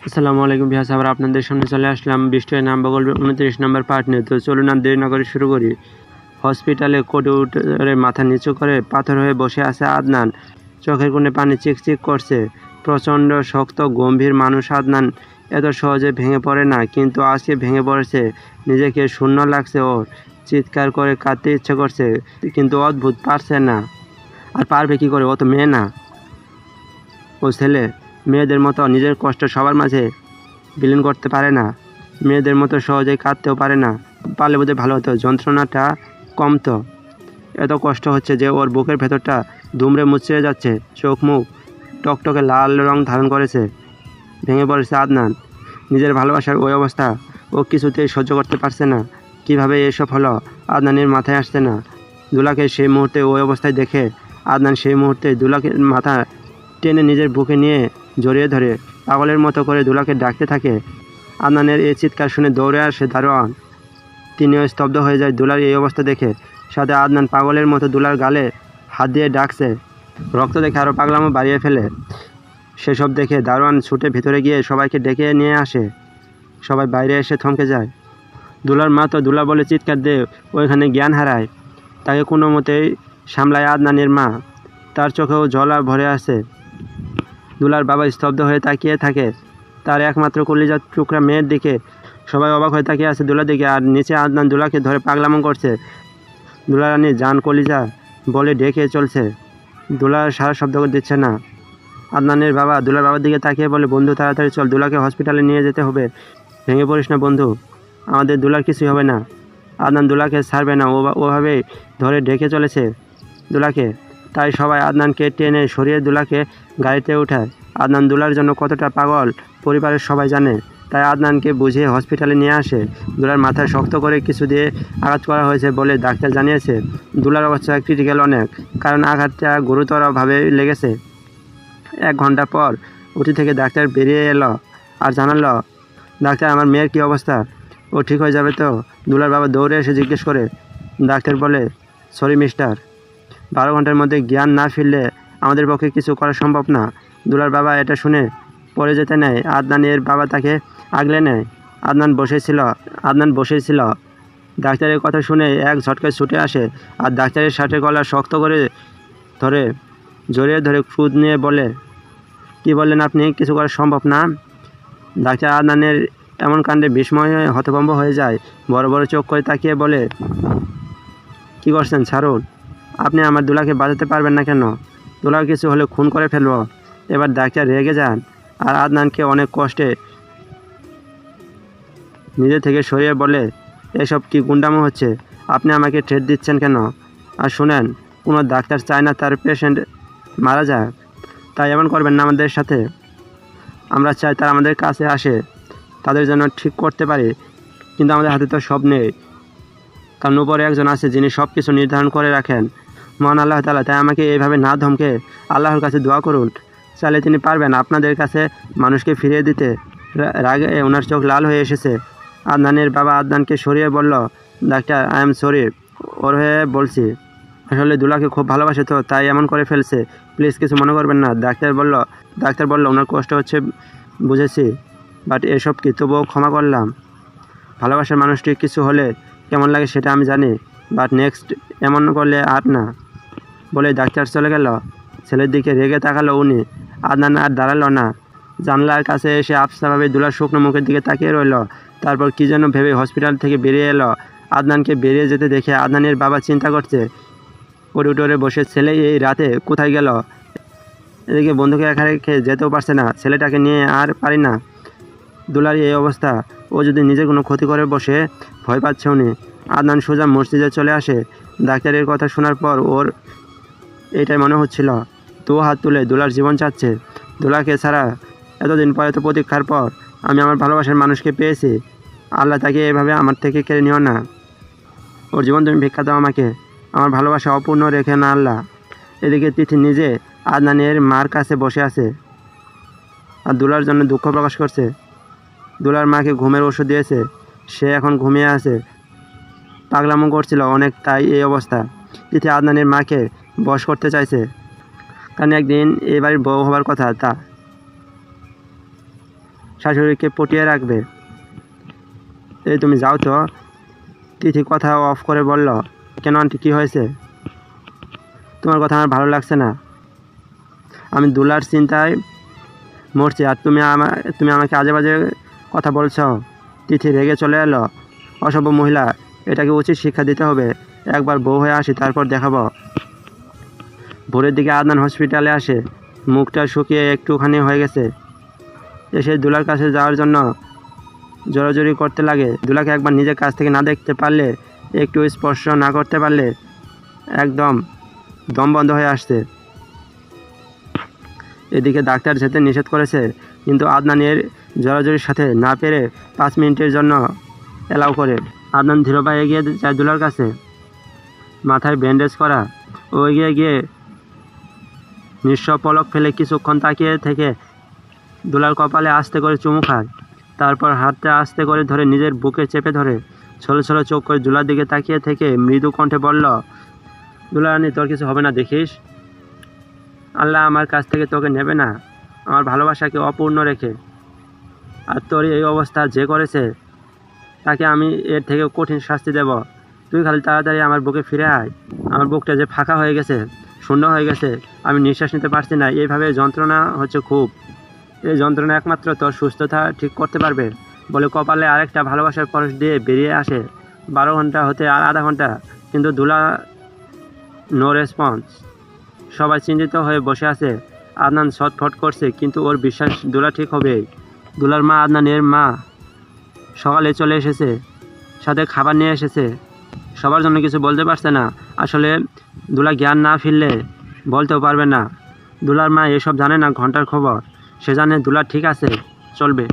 আসসালামু আলাইকুম ভিউয়ার্স, আবার আপনাদের সামনে চলে আসলাম বৃষ্টির নাম্বার গল্পের 29 নম্বর পার্ট নিয়ে। তো চলুন আর দেরি না করে শুরু করি। হসপিটালে কোটে উঠে মাথা নিচু করে পাথর হয়ে বসে আছে আদনান। চোখের কোণে পানি চিকচিক করছে। প্রচণ্ড শক্ত গম্ভীর মানুষ আদনান এত সহজে ভেঙে পড়ে না, কিন্তু আজকে ভেঙে পড়েছে। নিজেকে শূন্য লাগছে ওর। চিৎকার করে কাঁদতে ইচ্ছে করছে, কিন্তু অদ্ভুত পারছে না। আর পারবে কী করে? ও তো মেয়ে না, ও ছেলে। মেয়েদের মতো নিজের কষ্ট সবার মাঝে বিলীন করতে পারে না। মেয়েদের মতো সহজেই কাঁদতেও পারে না। পারলে বোধহয় ভালো হতো, যন্ত্রণাটা কমতো। এত কষ্ট হচ্ছে যে ওর বুকের ভেতরটা দুমড়ে মুচড়ে যাচ্ছে। চোখ মুখ টকটকে লাল রং ধারণ করেছে। ভেঙে পড়েছে আদনান। নিজের ভালোবাসার ওই অবস্থা ও কিছুতেই সহ্য করতে পারছে না। কিভাবে এসব হলো আদনানের মাথায় আসছে না। দুলাকে সেই মুহূর্তে ওই অবস্থায় দেখে আদনান সেই মুহূর্তে দুলাকে মাথা টেনে নিজের বুকে নিয়ে জড়িয়ে ধরে পাগলের মতো করে দুলাকে ডাকতে থাকে। আদনানের এই চিৎকার শুনে দৌড়ে আসে দারোয়ান। তিনিও স্তব্ধ হয়ে যায় দুলার এই অবস্থা দেখে। সাথে আদনান পাগলের মতো দুলার গালে হাত দিয়ে ডাকছে। রক্ত দেখে আরও পাগলামো বাড়িয়ে ফেলে। সেসব দেখে দারোয়ান ছুটে ভিতরে গিয়ে সবাইকে ডেকে নিয়ে আসে। সবাই বাইরে এসে থমকে যায়। দুলার মা তো দুলা বলে চিৎকার দিয়ে ওইখানে জ্ঞান হারায়। তাকে কোনো মতেই সামলায় আদনানের মা। তার চোখেও জল ভরে আসে। দুলার বাবা স্তব্ধ হয়ে তাকিয়ে থাকে তার একমাত্র কলিজার টুকরা মেয়ের দিকে। সবাই অবাক হয়ে তাকিয়ে আছে দুলার দিকে। আর নিচে আদনান দুলাকে ধরে পাগলামো করছে। দুলা রানী জান কলিজা বলে ডেকে চলছে। দুলা সারা শব্দ দিচ্ছে না। আদনানের বাবা দুলার বাবার দিকে তাকিয়ে বলে, বন্ধু তাড়াতাড়ি চল, দুলাকে হসপিটালে নিয়ে যেতে হবে। ভেঙে পড়িস না বন্ধু, আমাদের দুলার কিছুই হবে না। আদনান দুলাকে ছাড়বে না, ওভাবেই ধরে ডেকে চলেছে দুলাকে। তাই সবাই আদনানকে টেনে সরিয়ে দুলাকে গাড়িতে উঠায়। আদনান দুলার জন্য কতটা পাগল পরিবারের সবাই জানে। তাই আদনানকে বুঝিয়ে হসপিটালে নিয়ে আসে। দুলার মাথায় শক্ত করে কিছু দিয়ে আঘাত করা হয়েছে বলে ডাক্তার জানিয়েছে। দুলার অবস্থা ক্রিটিক্যাল অনেক, কারণ আঘাতটা গুরুতরভাবে লেগেছে। 1 ঘন্টা পর ওটি থেকে ডাক্তার বেরিয়ে এলো আর জানালো, ডাক্তার আমার মেয়ের কী অবস্থা? ও ঠিক হয়ে যাবে তো? দুলার বাবা দৌড়ে এসে জিজ্ঞেস করে। ডাক্তার বলে, সরি মিস্টার, 12 ঘন্টার মধ্যে জ্ঞান না ফিরলে আমাদের পক্ষে কিছু করা সম্ভব না। দুলার বাবা এটা শুনে পড়ে যেতে নেয়। আদনানের বাবা তাকে আগলে নেয়। আদনান বসেছিল। ডাক্তারের কথা শুনে এক ঝটকায় ছুটে আসে আর ডাক্তারের শার্টের গলা শক্ত করে জড়িয়ে ধরে ক্রোধ নিয়ে বলে, কি বললেন আপনি? কিছু করা সম্ভব না? ডাক্তার আদনানের এমন কাণ্ডে বিস্ময় হয়ে হতভম্ব হয়ে যায়। বড় বড় চোখ করে তাকিয়ে বলে, কি করছেন? ছাড়ুন। আপনি আমার দুলাকে বাঁচাতে পারবেন না কেন? দুলার কিছু হলে খুন করে ফেলব। এবার ডাক্তার রেগে যান আর আদনানকে অনেক কষ্টে নিজে থেকে সরিয়ে বলে, এসব কি গুন্ডামো হচ্ছে? আপনি আমাকে থ্রেট দিচ্ছেন কেন? আর শুনেন, কোনো ডাক্তার চায় না তার পেশেন্ট মারা যাক। তাই এমন করবেন না আমাদের সাথে। আমরা চাই তারা আমাদের কাছে আসে, তাদের জন্য ঠিক করতে পারি, কিন্তু আমাদের হাতে তো সব নেই। কারণ উপরে একজন আছে যিনি সব কিছু নির্ধারণ করে রাখেন, মহান আল্লাহ তাআলা। তাই আমাকে এইভাবে না ধমকে আল্লাহর কাছে দোয়া করুন। চাইলে তিনি পারবেন আপনাদের কাছে মানুষকে ফিরিয়ে দিতে। রাগে ওনার চোখ লাল হয়ে এসেছে। আদনানের বাবা আদনানকে সরিয়ে বলল, ডাক্তার আই এম সরি, ওর হয়ে বলছি। আসলে দুলাকে খুব ভালোবাসে তো, তাই এমন করে ফেলছে। প্লিজ কিছু মনে করবেন না। ডাক্তার বলল ওনার কষ্ট হচ্ছে বুঝেছি, বাট এসব কি, তবুও ক্ষমা করলাম। ভালোবাসার মানুষটি কিছু হলে কেমন লাগে সেটা আমি জানি, বাট নেক্সট এমন করলে আর না। বলে ডাক্তার চলে গেল। ছেলের দিকে রেগে তাকালো উনি। আদনান আর দাঁড়ালো না। জানলার কাছে এসে আবছাভাবে দুলার শুকনো মুখের দিকে তাকিয়ে রইল। তারপর কি যেন ভেবে হসপিটাল থেকে বেরিয়ে এলো। আদনানকে বেরিয়ে যেতে দেখে আদনানের বাবা চিন্তা করছে। করিডোরে বসে ছেলে এই রাতে কোথায় গেল? এদিকে বন্ধুকে একা রেখে যেতেও পারছে না। ছেলেটাকে নিয়ে আর পারি না। দুলার এই অবস্থা, ও যদি নিজে কোনো ক্ষতি করে বসে, ভয় পাচ্ছে উনি। আদনান সোজা মসজিদে চলে আসে। ডাক্তারের কথা শোনার পর ওর এইটাই মনে হচ্ছিল। তো হাত তুলে দুলার জীবন চাচ্ছে। দুলাকে ছাড়া এতদিন পর, এত প্রতীক্ষার পর আমি আমার ভালোবাসার মানুষকে পেয়েছি। আল্লাহ তাকে এভাবে আমার থেকে কেড়ে নিও না। ওর জীবন তুমি ভিক্ষা দাও আমাকে। আমার ভালোবাসা অপূর্ণ রেখে না আল্লাহ। এদিকে তিথি নিজে আদনানের মার কাছে বসে আছে আর দুলার জন্য দুঃখ প্রকাশ করছে। দুলার মাকে ঘুমের ওষুধ দিয়েছে, সে এখন ঘুমিয়ে আছে। পাগলামো করছিল অনেক, তাই এই অবস্থা। তিথি আদনানের মাকে বশ করতে চাইছে, কারণ একদিন এই বাড়ির বউ হবার কথা তা। শাশুড়িকে পটিয়ে রাখবে। এই তুমি যাও তো। তিথি কথা অফ করে বলল, কেন আন্টি, কী হয়েছে? তোমার কথা আমার ভালো লাগছে না। আমি দুলার চিন্তায় মরছি আর তুমি আমাকে আজে বাজে কথা বলছো। তিথি রেগে চলে এলো। অসভ্য মহিলা, এটাকে উচিত শিক্ষা দিতে হবে। একবার বউ হয়ে আসি, তারপর দেখাবো। ভোরের দিকে আদনান হসপিটালে আসে। মুখটা শুকিয়ে একটুখানি হয়ে গেছে। এসে দুলার কাছে যাওয়ার জন্য জোরাজোরি করতে লাগে। দুলাকে একবার নিজের কাছ থেকে না দেখতে পারলে, একটু স্পর্শ না করতে পারলে একদম দম বন্ধ হয়ে আসছে। এদিকে ডাক্তার যেতে নিষেধ করেছে, কিন্তু আদনান এর জোরাজোরির সাথে না পেরে 5 মিনিটের জন্য অ্যালাউ করে। আদনান ধীর পায়ে এগিয়ে যায় দুলার কাছে। মাথায় ব্যান্ডেজ করা। ও এগিয়ে গিয়ে নিঃস্ব পলক ফেলে কিছুক্ষণ তাকিয়ে থেকে দুলার কপালে আস্তে করে চুমু খায়। তারপর হাতটা আস্তে করে ধরে নিজের বুকে চেপে ধরে ছলো ছলো চোখ করে দুলার দিকে তাকিয়ে থেকে মৃদু কণ্ঠে বলল, দুলারানী, তোর কিছু হবে না দেখিস। আল্লাহ আমার কাছ থেকে তোকে নেবে না, আমার ভালোবাসাকে অপূর্ণ রেখে। আর তোর এই অবস্থা যে করেছে, তাকে আমি এর থেকে কঠিন শাস্তি দেব। তুই খালি তাড়াতাড়ি আমার বুকে ফিরে আয়। আমার বুকটা যে ফাঁকা হয়ে গেছে, শূন্য হয়ে গেছে, আমি নিঃশ্বাস নিতে পারছি না। এইভাবে যন্ত্রণা হচ্ছে খুব। এই যন্ত্রণা একমাত্র তোর সুস্থতা ঠিক করতে পারবে। বলে কপালে আরেকটা ভালোবাসার পরশ দিয়ে বেরিয়ে আসে। 12 ঘন্টা হতে আর আধা ঘন্টা, কিন্তু দুলা নো রেসপন্স। সবাই চিন্তিত হয়ে বসে আছে। আদনান ছটফট করছে, কিন্তু ওর বিশ্বাস দুলা ঠিক হবেই। দুলার মা, আদনানের মা, সকালে চলে এসেছে, সাথে খাবার নিয়ে এসেছে। সবার জন্য কিছু বলতে পারছে না। আসলে দুলা জ্ঞান না ফিরলে বলতেও পারবে না। দুলার মা এসব জানে না ঘন্টার খবর। সে জানে দুলা ঠিক আছে, চলবে।